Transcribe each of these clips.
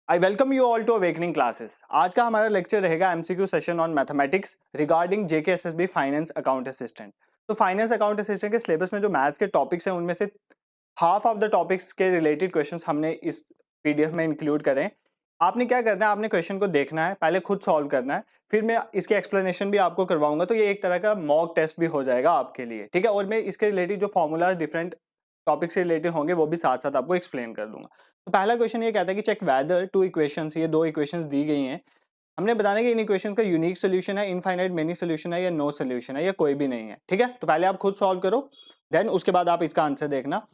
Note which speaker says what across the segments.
Speaker 1: I welcome you all to awakening classes. आज का हमारा लेक्चर रहेगा MCQ session on mathematics regarding JKSSB finance account assistant. तो finance account assistant के syllabus में जो मैथ्स के टॉपिक्स हैं उनमें से हाफ ऑफ द टॉपिक्स के रिलेटेड क्वेश्चंस हमने इस पीडीएफ में इंक्लूड करें। आपने क्या करना है, आपने क्वेश्चन को देखना है, पहले खुद सॉल्व करना है, फिर मैं इसके एक्सप्लेनेशन भी आपको करवाऊंगा। तो ये एक तरह का मॉक टेस्ट भी हो जाएगा आपके लिए, ठीक है। और मैं इसके रिलेटेड जो फॉर्मूलाज डिफरेंट टॉपिक से रिलेटेड होंगे वो भी साथ साथ आपको एक्सप्लेन कर दूंगा। तो पहला क्वेश्चन ये कहता है कि चेक वेदर टू इक्वेशंस, ये दो इक्वेशंस दी गई हैं, हमने बताना है कि इन इक्वेशंस का यूनिक सोल्यूशन है, इनफाइनाइट मेनी सोल्यूशन है या नो सोल्यूशन है या कोई भी नहीं है, ठीक है। तो पहले आप खुद सॉल्व करो, देन उसके बाद आप इसका आंसर देखना।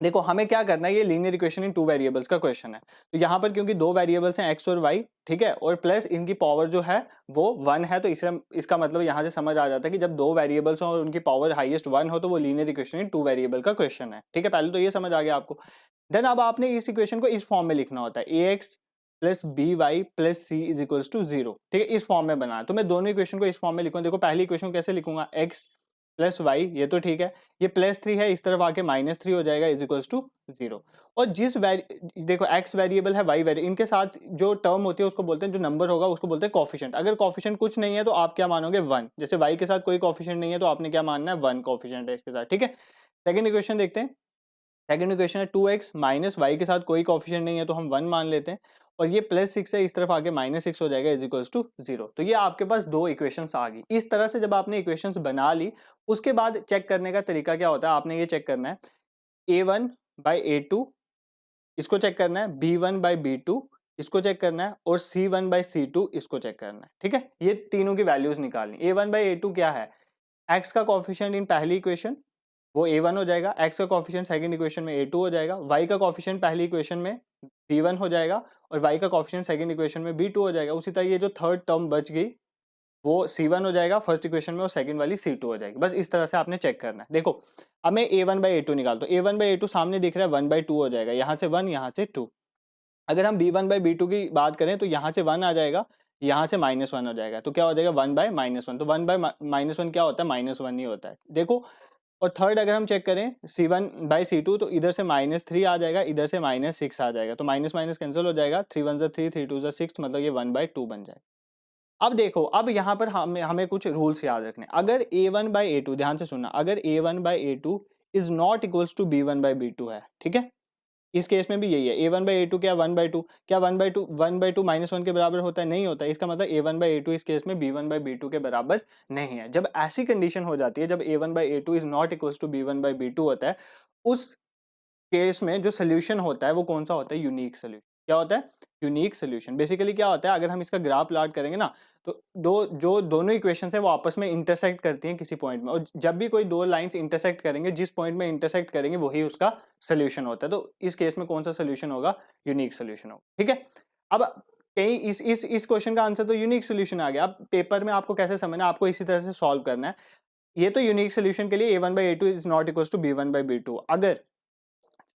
Speaker 1: देखो हमें क्या करना है, ये linear equation in two variables का क्वेश्चन है। तो यहाँ पर क्योंकि दो वेरिएबल्स हैं एक्स और वाई, ठीक है, और प्लस इनकी पावर जो है वो 1 है, तो इसलिए इसका मतलब यहाँ से समझ आ जाता है कि जब दो वेरिएबल्स हो और उनकी पावर हाईएस्ट 1 हो तो वो linear equation in two variable का क्वेश्चन है, ठीक है। पहले तो ये समझ आ गया आपको। देन अब आपने इस इक्वेशन को इस फॉर्म में लिखना होता है, A X plus B Y plus C is equals to 0, ठीक है। इस फॉर्म में बनाना, तो मैं दोनों इक्वेशन को इस फॉर्म में लिखूंगा। देखो पहली इक्वेशन कैसे लिखूंगा, एक्स प्लस वाई, ये तो ठीक है, ये +3 है, इस तरफ आके -3 हो जाएगा इज इक्वल्स टू 0। और देखो एक्स वेरिएबल है, वाई वेरिएबल, इनके साथ जो टर्म होती है उसको बोलते हैं, जो नंबर होगा उसको बोलते हैं कॉफिशिएंट। अगर कॉफिशिएंट कुछ नहीं है तो आप क्या मानोगे 1, जैसे वाई के साथ कोई कॉफिशिएंट नहीं है तो आपने क्या मानना है 1 कॉफिशिएंट है इसके साथ, ठीक है। सेकंड इक्वेशन देखते हैं। सेकंड इक्वेशन है 2x माइनस वाई के साथ कोई कॉफिशिएंट नहीं है तो हम 1 मान लेते हैं, और ये +6 है, इस तरफ आके -6 हो जाएगा इज इक्वल्स टू 0। तो ये आपके पास दो इक्वेशंस आ गई। इस तरह से जब आपने इक्वेशंस बना ली, उसके बाद चेक करने का तरीका क्या होता है, आपने ये चेक करना है a1/a2, इसको चेक करना है b1/b2, इसको चेक करना है, और c1/c2 इसको चेक करना है, ठीक है। ये तीनों की वैल्यूज निकालनी। a1/a2 क्या है, x का कॉफिशिएंट इन पहली इक्वेशन वो a1 हो जाएगा, x का कॉफिशिएंट सेकंड इक्वेशन में a2 हो जाएगा, y का कॉफिशिएंट पहली इक्वेशन में b1 हो जाएगा, और y का कॉफिशिएंट सेकंड इक्वेशन में b2 हो जाएगा। उसी तरह ये जो थर्ड टर्म बच गई वो c1 हो जाएगा फर्स्ट इक्वेशन में, और सेकंड वाली c2 हो जाएगी। बस इस तरह से आपने चेक करना है। देखो अब मैं a1/a2 निकालता हूँ, a1/a2 सामने दिख रहा है 1/2 हो जाएगा, यहाँ से 1 यहाँ से 2। अगर हम b1/b2 की बात करें तो यहाँ से 1 आ जाएगा, यहाँ से -1 हो जाएगा, तो क्या हो जाएगा 1/-1। तो 1/-1 क्या होता है, -1 ही होता है, देखो। और थर्ड अगर हम चेक करें c1/c2 तो इधर से -3 आ जाएगा, इधर से -6 आ जाएगा, तो माइनस माइनस कैंसिल हो जाएगा, 3 1 3 3 2 6, मतलब ये 1/2 बन जाएगा। अब देखो, अब यहाँ पर हमें हमें कुछ रूल्स याद रखने। अगर a1/a2, ध्यान से सुनना, अगर a1/a2 is not equals to b1/b2 है, ठीक है, इस केस में भी यही है। a1/a2 क्या 1/2, क्या 1/2 -1 के बराबर होता है, नहीं होता है। इसका मतलब a1/a2 इस केस में b1/b2 के बराबर नहीं है। जब ऐसी कंडीशन हो जाती है, जब a1/a2 is not equals to b1/b2 होता है, उस केस में जो सोल्यूशन होता है वो कौन सा होता है, यूनिक सोल्यूशन। क्या होता है, यूनिक सोल्यूशन। बेसिकली क्या होता है, अगर हम इसका ग्राफ प्लॉट करेंगे ना, तो दोनों इक्वेशंस हैं वो आपस में इंटरसेक्ट करती हैं किसी पॉइंट में, और जब भी कोई दो लाइंस इंटरसेक्ट करेंगे, जिस पॉइंट में इंटरसेक्ट करेंगे वही उसका सोल्यूशन होता है। तो इस केस में कौन सा सोल्यूशन होगा, यूनिक सोल्यूशन होगा, ठीक है। अब कहीं इस क्वेश्चन का आंसर तो यूनिक सोल्यूशन आ गया। अब पेपर में आपको कैसे समझना, आपको इसी तरह से सॉल्व करना है। ये तो यूनिक सोल्यूशन के लिए a1/a2 is not equal to b1/b2। अगर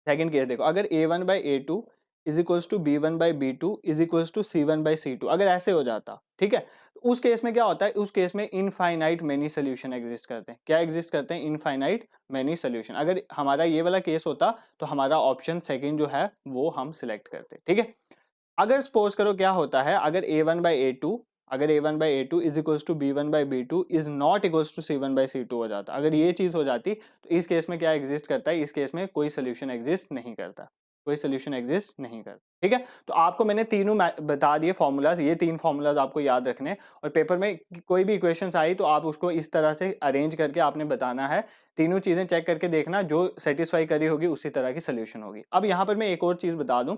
Speaker 1: सेकंड केस देखो, अगर a1/a2 is equals to b1/b2 is equals to c1/c2, अगर ऐसे हो जाता, ठीक है, तो उस केस में क्या होता है, उस केस में इनफाइनाइट मेनी सोल्यूशन एग्जिस्ट करते हैं। क्या एग्जिस्ट करते हैं, इनफाइनाइट मेनी सोल्यूशन। अगर हमारा ये वाला केस होता तो हमारा ऑप्शन सेकंड जो है वो हम सिलेक्ट करते, ठीक है। अगर सपोज करो क्या होता है, अगर a1/a2, अगर a1/a2 is equals to b1/b2 is not equals to c1/c2 हो जाता, अगर ये चीज हो जाती, तो इस केस में क्या एग्जिस्ट करता है, इस केस में कोई सोल्यूशन एग्जिस्ट नहीं करता, कोई सोल्यूशन एग्जिस्ट नहीं करता, ठीक है। तो आपको मैंने तीनों बता दिए फॉर्मूलाज, ये तीन फॉर्मूलाज आपको याद रखने, और पेपर में कोई भी इक्वेशंस आई तो आप उसको इस तरह से अरेंज करके आपने बताना है। तीनों चीजें चेक करके देखना, जो सेटिस्फाई करी होगी उसी तरह की सोल्यूशन होगी। अब यहाँ पर मैं एक और चीज बता दूं,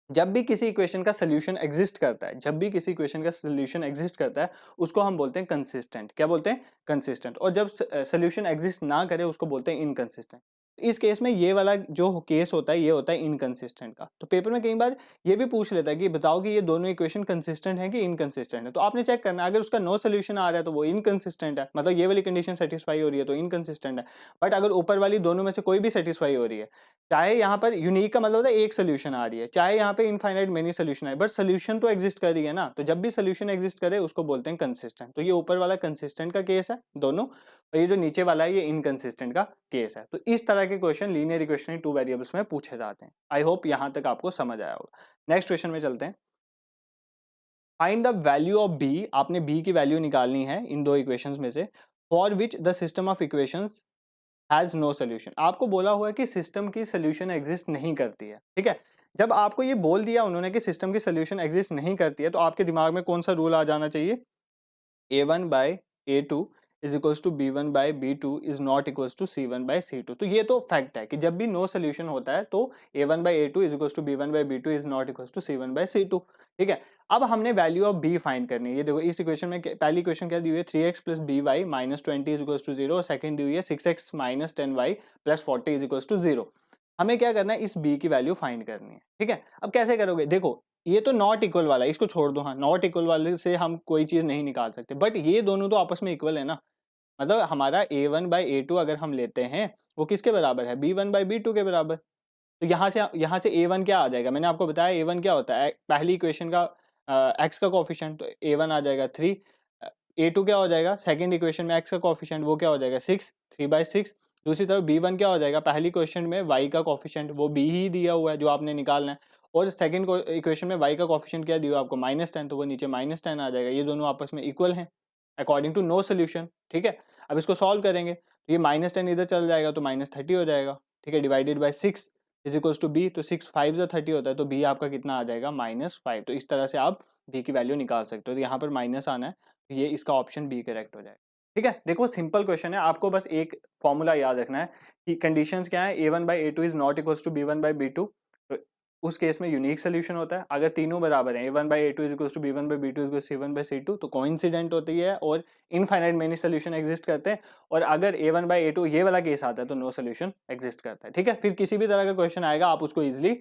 Speaker 1: जब भी किसी इक्वेशन का सोल्यूशन एग्जिस्ट करता है, जब भी किसी इक्वेशन का सोल्यूशन एग्जिस्ट करता है, उसको हम बोलते हैं कंसिस्टेंट। क्या बोलते हैं, कंसिस्टेंट। और जब सोल्यूशन एग्जिस्ट ना करे उसको बोलते हैं इनकंसिस्टेंट। इस केस में ये वाला जो केस होता है ये होता है इनकंसिस्टेंट का। तो पेपर में कई बार ये भी पूछ लेता है कि बताओ कि ये दोनों इक्वेशन कंसिस्टेंट है कि इनकंसिस्टेंट है, तो आपने चेक करना है। अगर उसका नो सोल्यूशन आ रहा है तो वो इनकंसिस्टेंट है, मतलब ये वाली कंडीशन सेटिस्फाई हो रही है तो इनकंसिस्टेंट है। बट अगर ऊपर वाली दोनों में से कोई भी सेटिस्फाई हो रही है, चाहे यहाँ पर यूनिक का मतलब होता है एक सोल्यूशन आ रही है, चाहे यहाँ पे इनफाइनाइट मेनी सोल्यूशन आए, बट सोल्यूशन तो एग्जिस्ट कर रही है ना, तो जब भी सोल्यूशन एग्जिस्ट करे उसको बोलते हैं कंसिस्टेंट। तो ये ऊपर वाला कंसिस्टेंट का केस है दोनों, और ये जो नीचे वाला है ये इनकंसिस्टेंट का केस है। तो इस तरह तरह के question linear equation in two variables में पूछे जाते हैं। आई होप यहां तक आपको समझ आया होगा। नेक्स्ट क्वेश्चन में चलते हैं। Find the value of B, आपने बी की वैल्यू निकालनी है इन दो इक्वेशंस में से, for which the system of equations has no solution. आपको बोला हुआ है कि सिस्टम की सोल्यूशन एग्जिस्ट नहीं करती है, ठीक है। जब आपको ये बोल दिया उन्होंने कि सिस्टम की सोल्यूशन एग्जिस्ट नहीं करती है, तो आपके दिमाग में कौन सा रूल आ जाना चाहिए? A1 by A2 is equals to B1 by B2 is not equals to C1 by C2। तो ये तो फैक्ट है कि जब भी नो सोल्यूशन होता है तो A1 by A2 is equals to B1 by B2 is not equals to C1 by C2, ठीक है। अब हमने वैल्यू ऑफ B फाइंड करनी है। ये देखो इस इक्वेशन में पहली इक्वेशन क्या दी हुई है, 3x plus BY minus 20 is equals to 0, और सेकंड दी हुई है 6x minus 10y plus 40 is equals to 0। हमें क्या करना है, इस B की वैल्यू फाइंड करनी है, ठीक है। अब कैसे करोगे, देखो ये तो नॉट इक्वल वाला है, इसको छोड़ दो। हाँ, नॉट इक्वल वाले से हम कोई चीज नहीं निकाल सकते, बट ये दोनों तो आपस में इक्वल है ना। मतलब हमारा A1 बाई A2 अगर हम लेते हैं वो किसके बराबर है, B1 बाई B2 के बराबर। तो यहाँ से A1 क्या आ जाएगा, मैंने आपको बताया A1 क्या होता है, पहली इक्वेशन का x का कोफिशिएंट, तो A1 आ जाएगा 3। A2 क्या हो जाएगा, सेकंड इक्वेशन में x का कोफिशिएंट वो क्या हो जाएगा 6, 3/6। दूसरी तरफ B1 क्या हो जाएगा, पहली क्वेश्चन में y का कोफिशिएंट वो b ही दिया हुआ है जो आपने निकालना है, और सेकंड इक्वेशन में y का कोफिशिएंट क्या दिया आपको -10, तो वो नीचे -10 आ जाएगा। ये दोनों आपस में इक्वल हैं अकॉर्डिंग टू नो सोल्यूशन, ठीक है। अब इसको सॉल्व करेंगे तो ये -10 इधर चल जाएगा तो -30 हो जाएगा, ठीक है, divided by 6 is equals to B, तो 6 5 जा 30 होता है, तो बी आपका कितना आ जाएगा -5। तो इस तरह से आप बी की वैल्यू निकाल सकते हो। तो यहाँ पर माइनस आना है, तो ये इसका ऑप्शन बी करेक्ट हो जाएगा, ठीक है। देखो सिंपल क्वेश्चन है, आपको बस एक फॉर्मूला याद रखना है कि कंडीशंस क्या है, A1 by A2 is not equals to B1 by B2। तो उस केस में यूनिक सोल्यूशन होता है। अगर तीनों बराबर हैं, A1 by A2 is equals to B1 by B2 is C1 by C2, तो कोइंसिडेंट होती है और इनफाइनाइट मेनी सोल्यूशन एग्जिस्ट करते हैं। और अगर A1 बाई A2 ये वाला केस आता है तो नो सोल्यूशन एग्जिस्ट करता है, ठीक है। फिर किसी भी तरह का क्वेश्चन आएगा आप उसको इजिली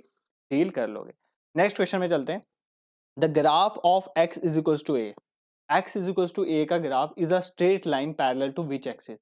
Speaker 1: डील कर लोगे। नेक्स्ट क्वेश्चन में चलते हैं। The graph of x is equals to a, x is equals to a का graph is a straight line parallel to which axis.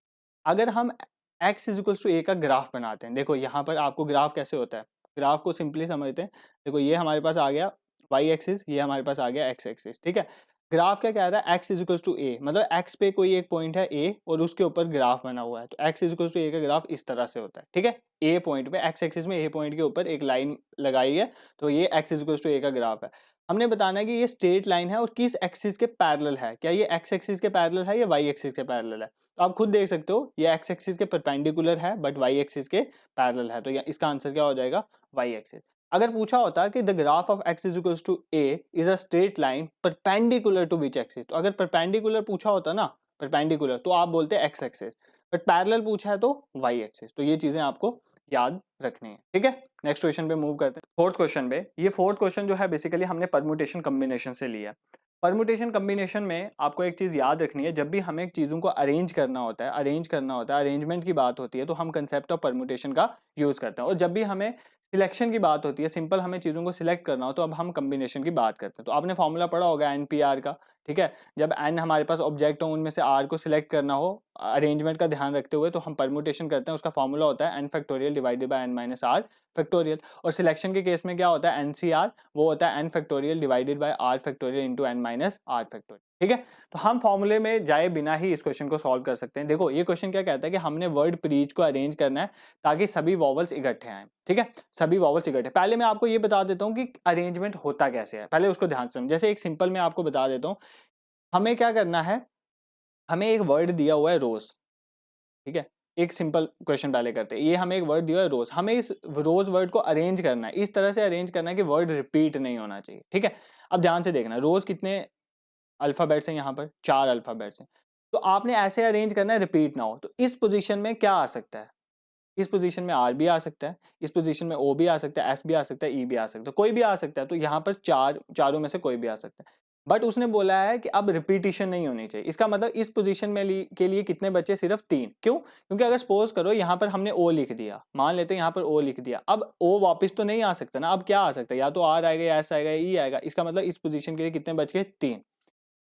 Speaker 1: अगर हम x is equals to a का graph बनाते हैं, देखो यहाँ पर आपको ग्राफ कैसे होता है, ग्राफ को सिंपली समझते हैं। देखो ये हमारे पास आ गया y एक्सिस, ये हमारे पास आ गया x एक्सिस, ठीक है। ग्राफ क्या कह रहा है, x is equals to a, मतलब x पे कोई एक पॉइंट है a और उसके ऊपर ग्राफ बना हुआ है, तो x is equals to a का ग्राफ इस तरह से होता है, ठीक है। a पॉइंट पे x एक्सिस में a पॉइंट के ऊपर एक लाइन लगाई है, तो ये x is equals to a का ग्राफ है। हमने बताना है कि ये स्ट्रेट लाइन है और किस एक्सिस के पैरेलल है, क्या ये x एक्सिस के पैरेलल है या y एक्सिस के पैरेलल है। तो आप खुद देख सकते हो ये x एक्सिस के परपेंडिकुलर है बट y एक्सिस के पैरेलल है, तो इसका आंसर क्या हो जाएगा, y एक्सिस। अगर पूछा होता कि the graph of x is equals to a is a straight line perpendicular to which axis, तो अगर परपेंडिकुलर पूछा होता ना, परपेंडिकुलर, तो आप बोलते x एक्सिस, बट पैरेलल पूछा है तो y एक्सिस। तो ये चीजें आपको याद रखनी है, ठीक है। नेक्स्ट क्वेश्चन पे मूव करते हैं। फोर्थ क्वेश्चन पे, ये फोर्थ क्वेश्चन जो है बेसिकली हमने परम्यूटेशन कॉम्बिनेशन से लिया। परम्यूटेशन कॉम्बिनेशन में आपको एक चीज याद रखनी है, जब भी हमें चीजों को अरेंज करना होता है, अरेंजमेंट की बात होती है, तो हम कंसेप्ट ऑफ परम्यूटेशन का यूज करते हैं। और जब भी हमें सिलेक्शन की बात होती है, सिंपल हमें चीजों को सिलेक्ट करना हो, तो अब हम कॉम्बिनेशन की बात करते हैं। तो आपने फॉर्मूला पढ़ा होगा NPR का, ठीक है। जब n हमारे पास ऑब्जेक्ट हो, उनमें से r को सिलेक्ट करना हो अरेंजमेंट का ध्यान रखते हुए, तो हम परम्यूटेशन करते हैं। उसका फॉर्मूला होता है n factorial divided by n minus r factorial. और सिलेक्शन के केस में क्या होता है, NCR, वो होता है n factorial divided by r factorial into n minus r factorial, ठीक है। तो हम फॉर्मूले में जाए बिना ही इस क्वेश्चन को सॉल्व कर सकते हैं। देखो ये क्वेश्चन क्या कहता है कि हमने वर्ड प्रीच को अरेंज करना है ताकि सभी वॉवल्स इकट्ठे आए, ठीक है, सभी वॉवल्स इकट्ठे। पहले मैं आपको ये बता देता हूँ कि अरेंजमेंट होता कैसे है, पहले उसको ध्यान से समझ। जैसे एक सिंपल मैं आपको बता देता हूँ, हमें क्या करना है, हमें एक वर्ड दिया हुआ है रोज, ठीक है। एक सिंपल क्वेश्चन पहले करते हैं। ये हमें एक वर्ड दिया है रोज, हमें इस रोज वर्ड को अरेंज करना है, इस तरह से अरेंज करना है कि वर्ड रिपीट नहीं होना चाहिए, ठीक है। अब ध्यान से देखना, रोज कितने अल्फाबेट्स हैं, यहाँ पर 4 अल्फाबेट्स हैं, तो आपने ऐसे अरेंज करना है रिपीट ना हो। तो इस पोजीशन में क्या आ सकता है, इस पोजीशन में आर भी आ सकता है, इस पोजीशन में ओ भी आ सकता है, एस भी आ सकता है, ई भी आ सकता है, कोई भी आ सकता है। तो यहाँ पर चारों में से कोई भी आ सकता है, बट उसने बोला है कि अब रिपीटिशन नहीं होनी चाहिए। इसका मतलब इस पोजीशन में के लिए कितने बचे, सिर्फ 3। क्यों, क्योंकि अगर सपोज करो यहाँ पर हमने ओ लिख दिया, मान लेते हैं यहाँ पर ओ लिख दिया, अब ओ वापस तो नहीं आ सकता ना, अब क्या आ सकता है, या तो आर आएगा या एस आएगा या ई आएगा। इसका मतलब इस पोजीशन के लिए कितने बच गए, 3।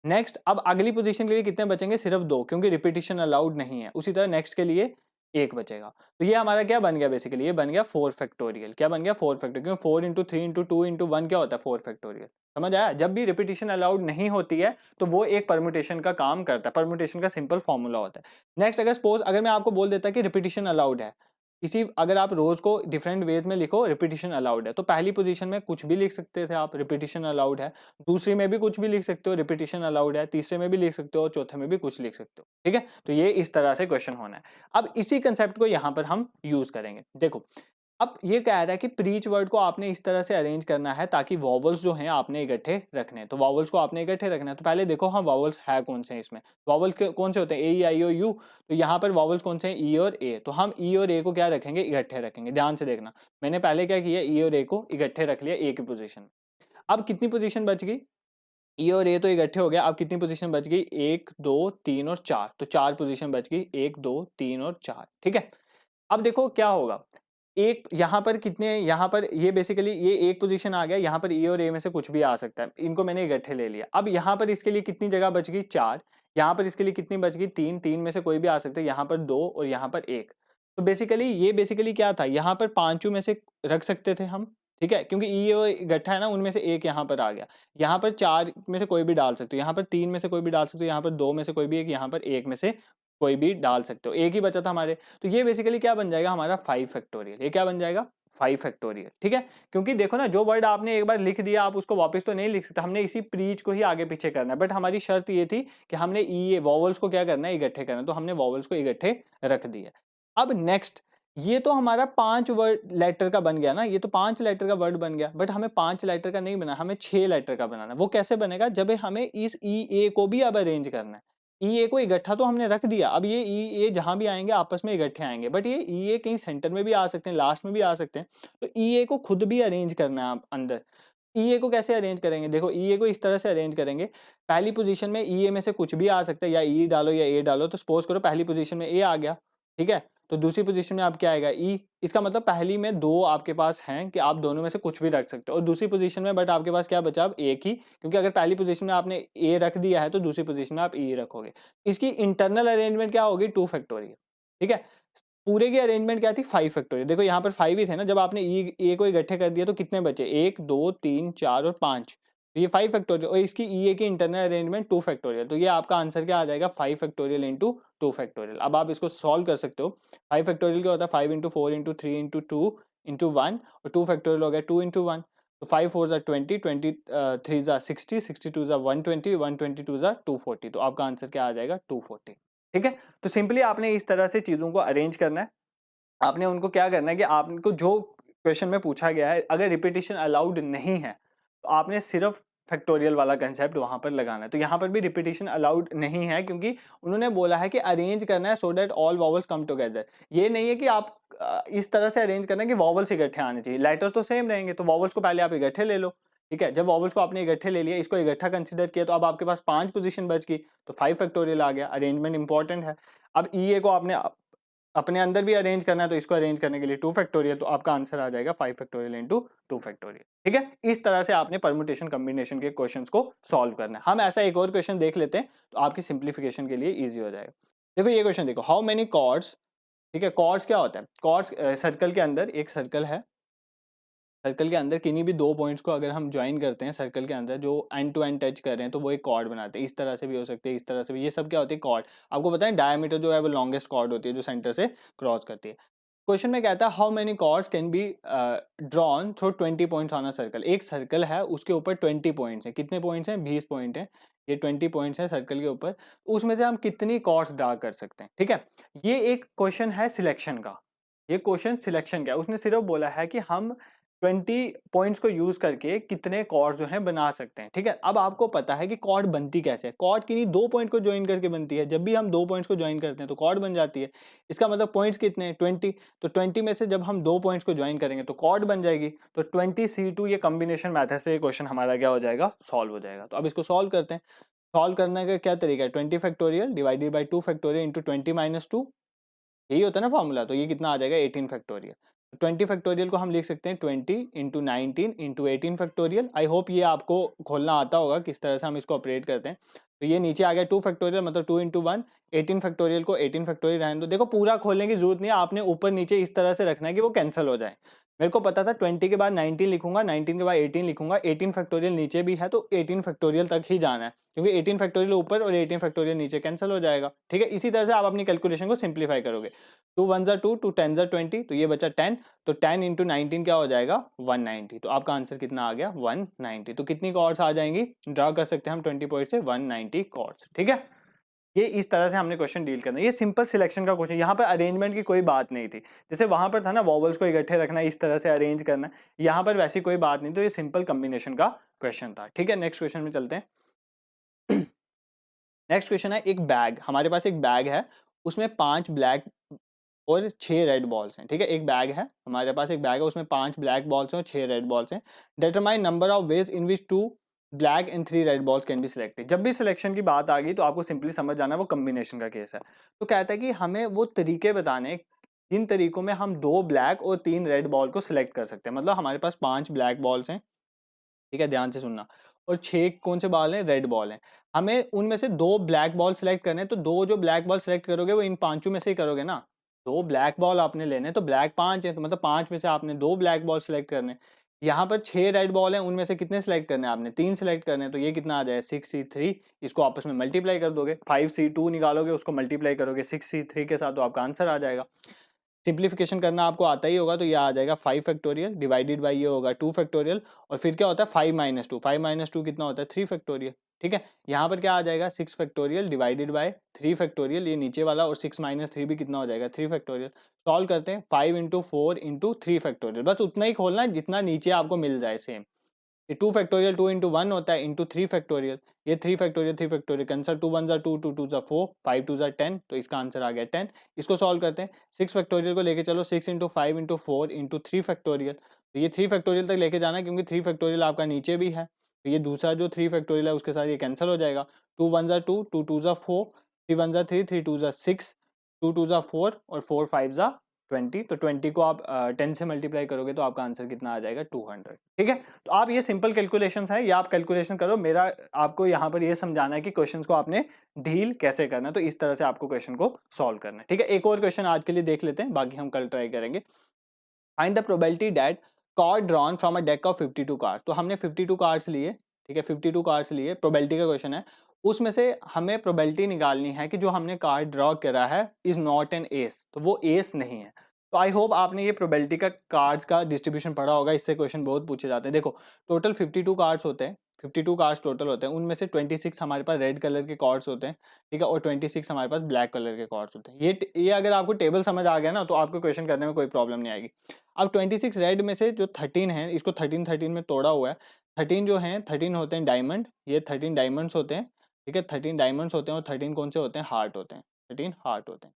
Speaker 1: नेक्स्ट, अब अगली पोजीशन के लिए कितने बचेंगे, सिर्फ 2, क्योंकि रिपीटिशन अलाउड नहीं है। उसी तरह नेक्स्ट के लिए 1 बचेगा। तो ये हमारा क्या बन गया, बेसिकली ये बन गया 4 फैक्टोरियल। क्या बन गया, 4 फैक्टोरियल, क्योंकि 4 इंटू 3 इंटू 2 इंटू 1 क्या होता है, 4 फैक्टोरियल। समझ आया, जब भी रिपीटिशन अलाउड नहीं होती है तो वो एक परम्यूटेशन का काम करता है, परम्यूटेशन का सिंपल फॉर्मूला होता है। नेक्स्ट, अगर सपोज अगर मैं आपको बोल देता कि रिपीटिशन अलाउड है, इसी अगर आप रोज को डिफरेंट वेज में लिखो, रिपीटिशन अलाउड है, तो पहली पोजीशन में कुछ भी लिख सकते थे आप, रिपीटिशन अलाउड है, दूसरी में भी कुछ भी लिख सकते हो, रिपीटिशन अलाउड है, तीसरे में भी लिख सकते हो, चौथे में भी कुछ लिख सकते हो, ठीक है। तो ये इस तरह से क्वेश्चन होना है। अब इसी कंसेप्ट को यहाँ पर हम यूज करेंगे। देखो अब ये कह रहा है कि प्रीच वर्ड को आपने इस तरह से अरेंज करना है ताकि वॉवल्स जो हैं आपने इकट्ठे रखने हैं। तो वॉवल्स को आपने इकट्ठे रखना है, तो पहले देखो हम वॉवल्स है कौन से हैं इसमें, वॉवल्स कौन से होते हैं, ए ई आई ओ यू। तो यहाँ पर वॉवल्स कौन से हैं, ई और ए। तो हम ई और ए को क्या रखेंगे, इकट्ठे रखेंगे। ध्यान से देखना, मैंने पहले क्या किया, ई और ए को इकट्ठे रख लिया ए की पोजीशन। अब कितनी पोजीशन बच गई, ई और ए तो इकट्ठे हो गया, अब कितनी पोजीशन बच गई, एक दो तीन और चार, तो चार पोजीशन बच गई, एक दो तीन और चार, ठीक है। अब देखो क्या होगा, एक यहाँ पर कितने, यहाँ पर ये बेसिकली ये एक पोजीशन आ गया, यहाँ पर ई और ए में से कुछ भी आ सकता है, इनको मैंने इकट्ठे ले लिया। अब यहाँ पर इसके लिए कितनी जगह बच गई, चार। यहाँ पर इसके लिए कितनी बच गई, तीन, तीन में से कोई भी आ सकता है, यहाँ पर दो और यहाँ पर एक। तो बेसिकली ये बेसिकली क्या था, यहाँ पर पांचों में से रख सकते थे हम, ठीक है, क्योंकि ई और इकट्ठा है ना, उनमें से एक यहाँ पर आ गया। यहाँ पर चार में से कोई भी डाल सकते हो, यहाँ पर तीन में से कोई भी डाल सकते हो, यहाँ पर दो में से कोई भी एक, यहाँ पर एक में से कोई भी डाल सकते हो, एक ही बचा था हमारे। तो ये बेसिकली क्या बन जाएगा हमारा 5 फैक्टोरियल, ये क्या बन जाएगा 5 फैक्टोरियल, ठीक है। क्योंकि देखो ना, जो वर्ड आपने एक बार लिख दिया आप उसको वापस तो नहीं लिख सकते, हमने इसी प्रीच को ही आगे पीछे करना है। बट हमारी शर्त ये थी कि हमने ई वॉवल्स को क्या करना है, इकट्ठे करना है, तो हमने वॉवल्स को इकट्ठे रख दिया। अब नेक्स्ट, ये तो हमारा 5 वर्ड लेटर का बन गया ना, ये तो 5 लेटर का वर्ड बन गया, बट हमें 5 लेटर का नहीं बना, हमें 6 लेटर का बनाना है। वो कैसे बनेगा, जब हमें इस ई ए को भी अब अरेंज करना है। ई ए को इकट्ठा तो हमने रख दिया, अब ये ई ए जहां भी आएंगे आपस में इकट्ठे आएंगे, बट ये ई ए कहीं सेंटर में भी आ सकते हैं, लास्ट में भी आ सकते हैं। तो ई ए को खुद भी अरेंज करना है आप अंदर। ई ए को कैसे अरेंज करेंगे, देखो ई ए को इस तरह से अरेंज करेंगे, पहली पोजीशन में ई ए में से कुछ भी आ सकता है, या ई डालो या ए डालो। तो सपोज करो पहली पोजीशन में ए आ गया, ठीक है, तो दूसरी पोजीशन में आप क्या आएगा, ई। इसका मतलब पहली में दो आपके पास हैं कि आप दोनों में से कुछ भी रख सकते हो, और दूसरी पोजीशन में बट आपके पास क्या बचा, अब एक ही, क्योंकि अगर पहली पोजीशन में आपने ए रख दिया है तो दूसरी पोजीशन में आप ई रखोगे। इसकी इंटरनल अरेंजमेंट क्या होगी, 2 फैक्टोरियल, ठीक है। पूरे की अरेंजमेंट क्या थी, 5 फैक्टोरियल। देखो यहाँ पर 5 ही थे ना, जब आपने ई ए को इकट्ठे कर दिया तो कितने बचे, एक दो तीन चार और पांच, तो ये 5 फैक्टोरियल। और इसकी ई ए की इंटरनल अरेंजमेंट 2 फैक्टोरियल, तो ये आपका आंसर क्या आ जाएगा, 5 फैक्टोरियल इंटू 2 फैक्टोरियल। अब आप इसको सॉल्व कर सकते हो। 5 फैक्टोरियल क्या होता है, 5 इंटू 4 इंटू 3 इंटू 2 इंटू 1, और 2 फैक्टोरियल हो गया 2 इंटू 1। तो 5 4 ज़ा 20, 23 ज़ा 60, 62 ज़ा 120, 122 ज़ा 240। तो आपका आंसर क्या आ जाएगा, 240, ठीक है। तो सिंपली आपने इस तरह से चीजों को अरेंज करना है। आपने उनको क्या करना है कि आपको जो क्वेश्चन में पूछा गया है, अगर रिपीटिशन अलाउड नहीं है तो आपने सिर्फ फैक्टोरियल वाला कंसेप्ट वहां पर लगाना है। तो यहाँ पर भी रिपीटिशन अलाउड नहीं है, क्योंकि उन्होंने बोला है कि अरेंज करना है so that all vowels come together. ये नहीं है कि आप इस तरह से अरेंज करना है कि वॉवल्स इकट्ठे आने चाहिए, लेटर्स तो सेम रहेंगे, तो वॉवल्स को पहले आप इकट्ठे ले लो, ठीक है। जब वॉवल्स को आपने इकट्ठे ले लिया, इसको इकट्ठा कंसिडर किया, तो अब आपके पास 5 पोजीशन बच गई, तो 5 फैक्टोरियल आ गया। अरेंजमेंट इंपॉर्टेंट है। अब ई ए को आपने अपने अंदर भी अरेंज करना है, तो इसको अरेंज करने के लिए 2 फैक्टोरियल, तो आपका आंसर आ जाएगा 5 फैक्टोरियल इंटू 2 फैक्टोरियल, ठीक है। इस तरह से आपने परम्यूटेशन कॉम्बिनेशन के क्वेश्चंस को सॉल्व करना है। हम ऐसा एक और क्वेश्चन देख लेते हैं, तो आपकी सिंप्लीफिकेशन के लिए इजी हो जाएगा। देखो ये क्वेश्चन देखो, हाउ मेनी कॉर्ड्स, ठीक है। कॉर्ड्स क्या होता है, कॉर्ड्स सर्कल के अंदर एक सर्कल है, सर्कल के अंदर किन्हीं भी दो पॉइंट्स को अगर हम ज्वाइन करते हैं सर्कल के अंदर, जो एंड टू एंड टच कर रहे हैं, तो वो एक कॉर्ड बनाते हैं। इस तरह से भी हो सकते हैं, इस तरह से भी, ये सब क्या होती है, कॉर्ड। आपको पता है डायमीटर जो है वो लॉन्गेस्ट कॉर्ड होती है, जो सेंटर से क्रॉस करती है। क्वेश्चन में कहता है how many chords can be drawn through 20 points on a circle. एक सर्कल है, उसके ऊपर 20 पॉइंट्स हैं। कितने पॉइंट्स हैं, 20 पॉइंट हैं। ये 20 पॉइंट्स हैं सर्कल के ऊपर, उसमें से हम कितनी कॉर्ड्स ड्रा कर सकते हैं, ठीक है। ये एक क्वेश्चन है सिलेक्शन का, ये क्वेश्चन सिलेक्शन का है। उसने सिर्फ बोला है कि हम 20 पॉइंट्स को यूज करके कितने कॉर्ड जो हैं बना सकते हैं, ठीक है। अब आपको पता है कि कॉर्ड बनती कैसे है, कॉर्ड किन्हीं दो पॉइंट को ज्वाइन करके बनती है। जब भी हम दो पॉइंट्स को ज्वाइन करते हैं तो कॉर्ड बन जाती है। इसका मतलब पॉइंट्स कितने हैं, 20। तो 20 में से जब हम दो पॉइंट्स को ज्वाइन करेंगे तो कॉर्ड बन जाएगी। तो 20C2 ये कॉम्बिनेशन मेथड से ये क्वेश्चन हमारा क्या हो जाएगा, सॉल्व हो जाएगा। तो अब इसको सॉल्व करते हैं। सॉल्व करने का क्या तरीका है, 20 factorial divided by 2 factorial into 20 minus 2, यही होता है ना फॉर्मूला। तो ये कितना आ जाएगा, 18 फैक्टोरियल। 20 फैक्टोरियल को हम लिख सकते हैं 20 into 19 into 18 factorial. I hope ये आपको खोलना आता होगा किस तरह से हम इसको ऑपरेट करते हैं। तो ये नीचे आ गया 2 फैक्टोरियल, मतलब 2 इंटू 1, 18 फैक्टोरियल को 18 फैक्टोरियल रहने दो। देखो पूरा खोलने की जरूरत नहीं है, आपने ऊपर नीचे इस तरह से रखना है कि वो कैंसिल हो जाए। मेरे को पता था 20 के बाद 19 लिखूंगा, 19 के बाद 18 लिखूंगा, 18 फैक्टोरियल नीचे भी है तो 18 फैक्टोरियल तक ही जाना है, क्योंकि 18 फैक्टोरियल ऊपर और 18 फैक्टोरियल नीचे कैंसिल हो जाएगा। ठीक है, इसी तरह से आप अपनी कैलकुलेशन को सिंप्लीफाई करोगे। 2 1 जा 2, 2 10 जा 20, तो ये बचा 10, तो 10 इंटू 19 क्या हो जाएगा 190। तो आपका आंसर कितना आ गया 190। तो कितनी कॉर्ड्स आ जाएंगी, ड्रा कर सकते हैं हम 20 पॉइंट से 190 कॉर्ड्स। ठीक है, ये इस तरह से हमने क्वेश्चन डील करना है। ये सिंपल सिलेक्शन का क्वेश्चन, यहाँ पर अरेंजमेंट की कोई बात नहीं थी। जैसे वहां पर था ना वॉवल्स को इकट्ठे रखना, इस तरह से अरेंज करना, यहाँ पर वैसी कोई बात नहीं, तो ये सिंपल कॉम्बिनेशन का क्वेश्चन था। ठीक है, नेक्स्ट क्वेश्चन में चलते हैं। नेक्स्ट क्वेश्चन है, एक बैग, हमारे पास एक बैग है, उसमें 5 ब्लैक और 6 रेड बॉल्स हैं। ठीक है, एक बैग है, हमारे पास एक बैग है, उसमें 5 ब्लैक बॉल्स हैं और 6 रेड बॉल्स हैं। Determine number of ways in which 2 black and 3 red balls can be selected. जब भी सिलेक्शन की बात आ गई तो आपको सिंपली समझ जाना वो कॉम्बिनेशन का केस है। तो कहता है कि हमें वो तरीके बताने जिन तरीकों में हम 2 ब्लैक और 3 रेड बॉल को सिलेक्ट कर सकते हैं। मतलब हमारे पास 5 ब्लैक बॉल्स हैं, ठीक है, ध्यान से सुनना, और 6 कौन से बॉल हैं, रेड बॉल हैं। हमें उनमें से 2 ब्लैक बॉल सिलेक्ट करने हैं, तो 2 जो ब्लैक बॉल सिलेक्ट करोगे वो इन पांचों में से ही करोगे ना। 2 ब्लैक बॉल आपने लेने, तो ब्लैक 5 है, तो मतलब 5 में से आपने 2 ब्लैक बॉल सिलेक्ट करने। यहाँ पर 6 रेड बॉल हैं, उनमें से कितने सिलेक्ट करने हैं आपने, 3 सिलेक्ट करने हैं, तो ये कितना आ जाए 6C3। इसको आपस में मल्टीप्लाई कर दोगे, 5C2 निकालोगे, उसको मल्टीप्लाई करोगे 6C3 के साथ, तो आपका आंसर आ जाएगा। सिंप्लीफिकेशन करना आपको आता ही होगा, तो ये आ जाएगा 5 फैक्टोरियल डिवाइडेड बाई ये होगा 2 फैक्टोरियल, और फिर क्या होता है 5 माइनस 2, 5 माइनस 2 कितना होता है 3 फैक्टोरियल। ठीक है, यहाँ पर क्या आ जाएगा 6 फैक्टोरियल डिवाइडेड बाय 3 फैक्टोरियल, ये नीचे वाला, और 6 माइनस 3 भी कितना हो जाएगा 3 फैक्टोरियल। सॉल्व करते हैं, 5 इंटू 4 इंटू 3 फैक्टोरियल, बस उतना ही खोलना है जितना नीचे आपको मिल जाए सेम। ये 2 फैक्टोरियल 2 इंटू 1 होता है, इंटू 3 फैक्टोरियल, ये 3 फैक्टोरियल 3 फैक्टोरियल कैंसर, 2 1 जा 2, 2 2 जा 4, 5 2 जा 10, तो इसका आंसर आ गया 10। इसको सॉल्व करते हैं, 6 फैक्टोरियल को लेके चलो, 6 इंटू 5 इंटू 4 इंटू 3 फैक्टोरियल, तो ये 3 फैक्टोरियल तक लेके जाना है, क्योंकि 3 फैक्टोरियल आपका नीचे भी है, तो ये दूसरा जो 3 फैक्टोरियल है उसके साथ ये कैंसिल हो जाएगा। 2 1 जा 2, 2 2 जा 4, 3 1 जा 3, 3 2 जा 6, 2 2 जा 4 और 4 5 जा 20, तो 20 को आप 10 से मल्टीप्लाई करोगे तो आपका आंसर कितना आ जाएगा 200। ठीक है, तो आप ये सिंपल कैलकुलेशंस है, ये आप कैलकुलेशन करो, मेरा आपको यहाँ पर ये समझाना है कि क्वेश्चंस को आपने डील कैसे करना है, तो इस तरह से आपको क्वेश्चन को सॉल्व करना है। ठीक है, एक और क्वेश्चन आज के लिए देख लेते हैं, बाकी हम कल ट्राई करेंगे। Find the probability that card drawn from a deck of 52 card. तो हमने 52 कार्ड्स लिए, ठीक है, 52 कार्ड्स लिए, प्रोबेबिलिटी का क्वेश्चन है, उसमें से हमें प्रोबेबिलिटी निकालनी है कि जो हमने कार्ड ड्रॉ करा है इज नॉट एन एस, तो वो एस नहीं है। तो आई होप आपने ये प्रोबेबिलिटी का कार्ड्स का डिस्ट्रीब्यूशन पढ़ा होगा, इससे क्वेश्चन बहुत पूछे जाते हैं। देखो टोटल 52 कार्ड्स होते हैं, 52 कार्ड्स टोटल होते हैं, उनमें से 26 हमारे पास रेड कलर के कार्ड्स होते हैं, ठीक है, और 26 हमारे पास ब्लैक कलर के कार्ड्स होते हैं। ये अगर आपको टेबल समझ आ गया ना तो आपको क्वेश्चन करने में कोई प्रॉब्लम नहीं आएगी। अब 26 रेड में से जो 13 है, इसको 13 13 में तोड़ा हुआ है, 13 जो है 13 होते हैं डायमंड, ये 13 डायमंड्स होते हैं, ठीक है, 13 डायमंड्स होते हैं, और 13 कौन से होते हैं, हार्ट होते हैं, 13 हार्ट होते हैं।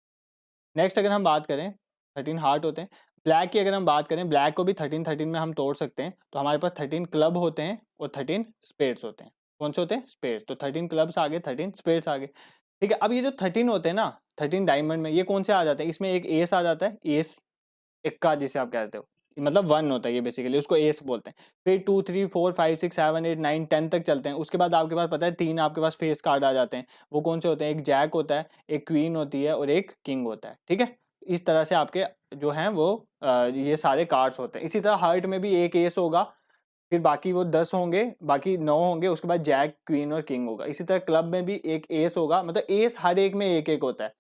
Speaker 1: नेक्स्ट अगर हम बात करें, 13 हार्ट होते हैं। ब्लैक की अगर हम बात करें, ब्लैक को भी 13 13 में हम तोड़ सकते हैं, तो हमारे पास 13 क्लब होते हैं और 13 स्पेड्स होते हैं। कौन से होते हैं, स्पेड्स, तो 13 क्लब्स आगे, 13 स्पेड्स आगे। ठीक है, अब ये जो 13 होते हैं ना 13 डायमंड में, ये कौन से आ जाते हैं, इसमें एक एस आ जाता है, एस इक्का जिसे आप कहते हो, मतलब 1 होता है ये बेसिकली, उसको एस बोलते हैं। फिर 2 3 4 5 6 7 8 9 10 तक चलते हैं, उसके बाद आपके पास पता है 3 आपके पास फेस कार्ड आ जाते हैं, वो कौन से होते हैं, एक जैक होता है, एक क्वीन होती है और एक किंग होता है। ठीक है, इस तरह से आपके जो हैं वो ये सारे कार्ड्स होते हैं। इसी तरह हार्ट में भी एक एस होगा, फिर बाकी वो 10 होंगे, बाकी 9 होंगे, उसके बाद जैक क्वीन और किंग होगा। इसी तरह क्लब में भी एक एस होगा, मतलब एस हर एक में एक एक होता है।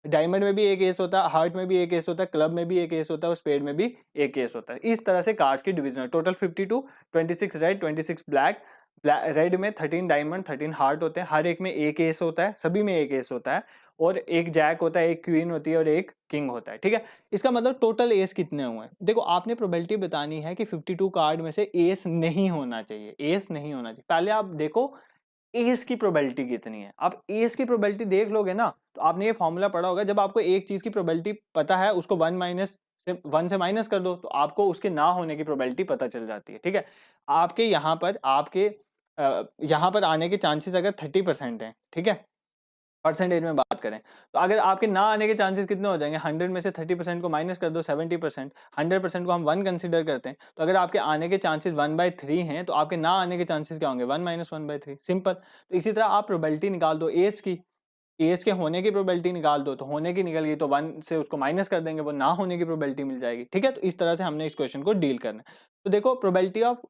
Speaker 1: डायमंड में भी एक एस होता है, हार्ट में भी एक एस होता है, क्लब में भी एक एस होता है और स्पेड में भी एक एस होता है। इस तरह से कार्ड्स की डिवीजन है। टोटल 52, 26 रेड, 26 ब्लैक, रेड में 13 डायमंड, 13 हार्ट होते हैं, हर एक में एक एस होता है, सभी में एक एस होता है, और एक जैक होता है, एक क्वीन होती है और एक किंग होता है। ठीक है, इसका मतलब टोटल एस कितने हुए हैं। देखो आपने प्रोबेबिलिटी बतानी है कि 52 कार्ड में से एस नहीं होना चाहिए, एस नहीं होना चाहिए। पहले आप देखो एस की प्रोबेबिलिटी कितनी है। आप एस की प्रोबेबिलिटी देख लोगे ना, तो आपने ये फॉर्मूला पढ़ा होगा, जब आपको एक चीज की प्रोबेबिलिटी पता है उसको 1 से माइनस कर दो तो आपको उसके ना होने की प्रोबेबिलिटी पता चल जाती है। ठीक है, आपके यहाँ पर आपके यहाँ पर आने के चांसेस अगर 30% हैं, ठीक है, परसेंटेज में बात करें तो अगर आपके ना आने के चांसेस कितने हो जाएंगे, 100 में से 30% को माइनस कर दो 70%, 100% को हम 1 कंसीडर करते हैं, तो अगर आपके आने के चांसेस 1/3 हैं तो आपके ना आने के चांसेस क्या होंगे, 1 - 1/3, सिंपल। तो इसी तरह आप प्रोबेबिलिटी निकाल दो एज की, एज के होने की प्रोबेबिलिटी निकाल दो, तो होने की निकल गई तो 1 से उसको माइनस कर देंगे, वो ना होने की प्रोबेबिलिटी मिल जाएगी, ठीक है। तो इस तरह से हमने इस क्वेश्चन को डील करना है। तो देखो प्रोबेबिलिटी ऑफ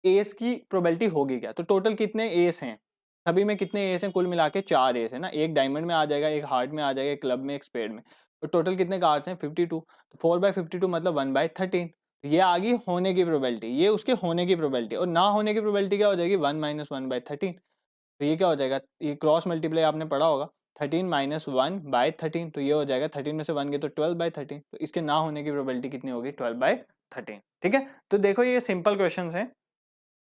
Speaker 1: एज की प्रोबेबिलिटी होगी क्या, तो टोटल कितने एज हैं, सभी में कितने एस हैं, कुल मिला के 4 एस है ना, एक डायमंड में आ जाएगा, एक हार्ट में आ जाएगा, एक क्लब में, एक स्पेड में, तो टोटल कितने कार्ड्स हैं 52, तो 4/52 मतलब 1/13। तो ये आ गई होने की प्रोबेबिलिटी, ये उसके होने की प्रोबेबिलिटी, और ना होने की प्रोबेबिलिटी क्या हो जाएगी 1 - 1/13। तो ये क्या हो जाएगा, ये क्रॉस मल्टीप्लाई आपने पढ़ा होगा, 13 - 1/13, तो ये हो जाएगा 13 में से 1 गए तो 12/13, तो इसके ना होने की प्रोबेबिलिटी कितनी होगी 12/13, ठीक है। तो देखो ये सिंपल क्वेश्चन है,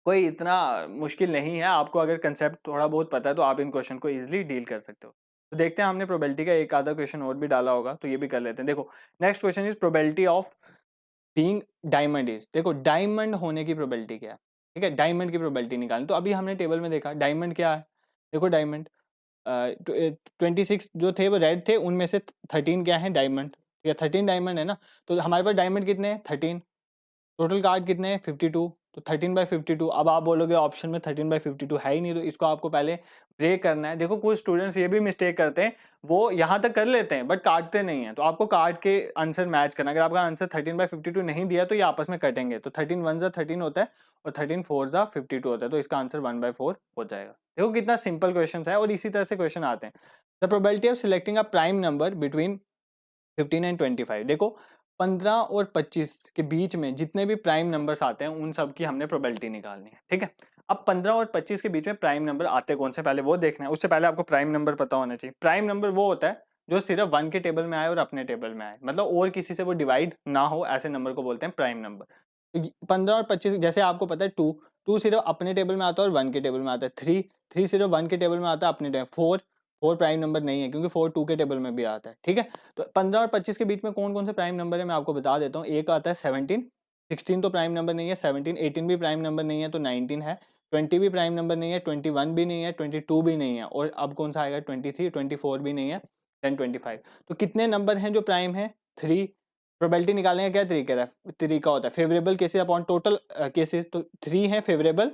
Speaker 1: कोई इतना मुश्किल नहीं है, आपको अगर कंसेप्ट थोड़ा बहुत पता है तो आप इन क्वेश्चन को इजीली डील कर सकते हो। तो देखते हैं, हमने प्रोबेबिलिटी का एक आधा क्वेश्चन और भी डाला होगा तो ये भी कर लेते हैं। देखो next question is probability of being diamond is, देखो डायमंड होने की प्रोबेबिलिटी क्या है, ठीक है, डायमंड की प्रोबेबिलिटी निकालनी। तो अभी हमने टेबल में देखा डायमंड क्या है, देखो डायमंड 26 जो थे वो रेड थे, उनमें से 13 क्या है डायमंड, ठीक है, 13 डायमंड है ना। तो हमारे पास डायमंड कितने हैं 13, टोटल कार्ड कितने हैं 52, तो 13/52। अब आप बोलोगे ऑप्शन में 13/52 है ही नहीं, तो इसको आपको पहले ब्रेक करना है। देखो कुछ स्टूडेंट्स ये भी मिस्टेक करते हैं, वो यहाँ तक कर लेते हैं बट काटते नहीं है, तो आपको काट के आंसर मैच करना। अगर आपका आंसर 13/52 नहीं दिया तो ये आपस में कटेंगे, तो 13 1 13 होता है और 13 4 52 होता है, तो इसका आंसर 1/4 हो जाएगा। देखो कितना सिंपल क्वेश्चन है, और इसी तरह से क्वेश्चन आते हैं। The probability of selecting a prime number between 15 and 25, देखो 15 और 25 के बीच में जितने भी प्राइम नंबर्स आते हैं उन सब की हमने प्रोबेबिलिटी निकालनी है, ठीक है। अब 15 और 25 के बीच में प्राइम नंबर आते कौन से, पहले वो देखना है, उससे पहले आपको प्राइम नंबर पता होना चाहिए। प्राइम नंबर वो होता है जो सिर्फ 1 के टेबल में आए और अपने टेबल में आए, मतलब और किसी से वो डिवाइड ना हो, ऐसे नंबर को बोलते हैं प्राइम नंबर। 15 और 25 जैसे आपको पता है 2 सिर्फ अपने टेबल में आता है और 1 के टेबल में आता है, 3 सिर्फ 1 के टेबल में आता है अपने टेबल, 4 प्राइम नंबर नहीं है क्योंकि 4 2 के टेबल में भी आता है, ठीक है। तो 15 और 25 के बीच में कौन कौन से प्राइम नंबर है मैं आपको बता देता हूँ। एक आता है 17, 16 तो प्राइम नंबर नहीं है, 17, 18 भी प्राइम नंबर नहीं है तो 19 है, 20 भी प्राइम नंबर नहीं है, 21 भी नहीं है, 22 भी नहीं है, और अब कौन सा आएगा 23, 24 भी नहीं है, 10 25। तो कितने नंबर हैं जो प्राइम है 3। प्रोबेबिलिटी निकालने का क्या तरीका होता है, favourable cases upon total cases, तो 3 है फेवरेबल।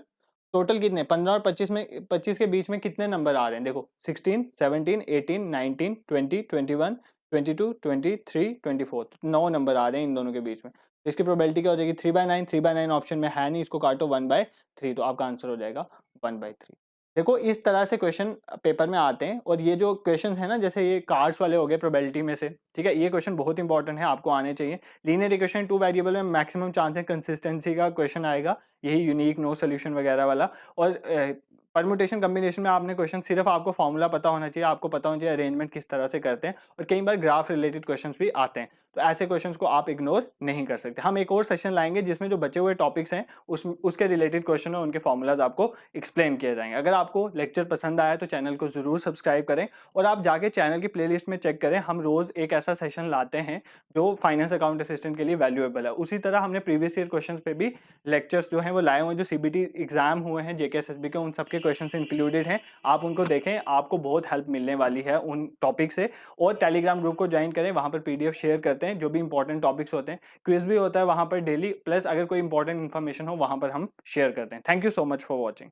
Speaker 1: टोटल कितने 15 और 25 में, 25 के बीच में कितने नंबर आ रहे हैं, देखो 16, 17, 18, 19, 20, 21, 22, 23, 24, 9 नंबर आ रहे हैं इन दोनों के बीच में। तो इसकी प्रोबेबिलिटी क्या हो जाएगी 3/9, 3/9 ऑप्शन में है नहीं, इसको काटो 1/3, तो आपका आंसर हो जाएगा 1/3। देखो इस तरह से क्वेश्चन पेपर में आते हैं, और ये जो क्वेश्चन है ना, जैसे ये कार्ड्स वाले हो गए प्रोबेबिलिटी में से, ठीक है, ये क्वेश्चन बहुत इंपॉर्टेंट है, आपको आने चाहिए। लीनियर इक्वेशन 2 वेरिएबल में मैक्सिमम चांस है कंसिस्टेंसी का क्वेश्चन आएगा, यही यूनिक नो सोल्यूशन वगैरह वाला। और परमुटेशन कॉम्बिनेशन में आपने क्वेश्चन सिर्फ आपको फॉर्मूला पता होना चाहिए, आपको पता होना चाहिए अरेंजमेंट किस तरह से करते हैं, और कई बार ग्राफ रिलेटेड क्वेश्चंस भी आते हैं, तो ऐसे क्वेश्चंस को आप इग्नोर नहीं कर सकते। हम एक और सेशन लाएंगे जिसमें जो बचे हुए टॉपिक्स हैं उसके रिलेटेड क्वेश्चन और उनके फॉर्मूलाज आपको एक्सप्लेन किए जाएंगे। अगर आपको लेक्चर पसंद आया तो चैनल को जरूर सब्सक्राइब करें, और आप जाके चैनल की प्लेलिस्ट में चेक करें, हम रोज एक ऐसा सेशन लाते हैं जो फाइनेंस अकाउंट असिस्टेंट के लिए वैल्यूएबल है। उसी तरह हमने प्रीवियस ईयर क्वेश्चन पे भी लेक्चर्स जो हैं वो लाए हुए हैं, जो सीबीटी एग्जाम हुए हैं जेकेएसएसबी के, उन सबके क्वेश्चन इंक्लूडेड हैं, आप उनको देखें, आपको बहुत हेल्प मिलने वाली है उन टॉपिक से। और टेलीग्राम ग्रुप को ज्वाइन करें, वहां पर पीडीएफ शेयर करते हैं, जो भी इंपॉर्टेंट टॉपिक्स होते हैं, क्विज भी होता है वहां पर डेली, प्लस अगर कोई इंपॉर्टेंट इन्फॉर्मेशन हो वहां पर हम शेयर करते हैं। Thank you so much for watching.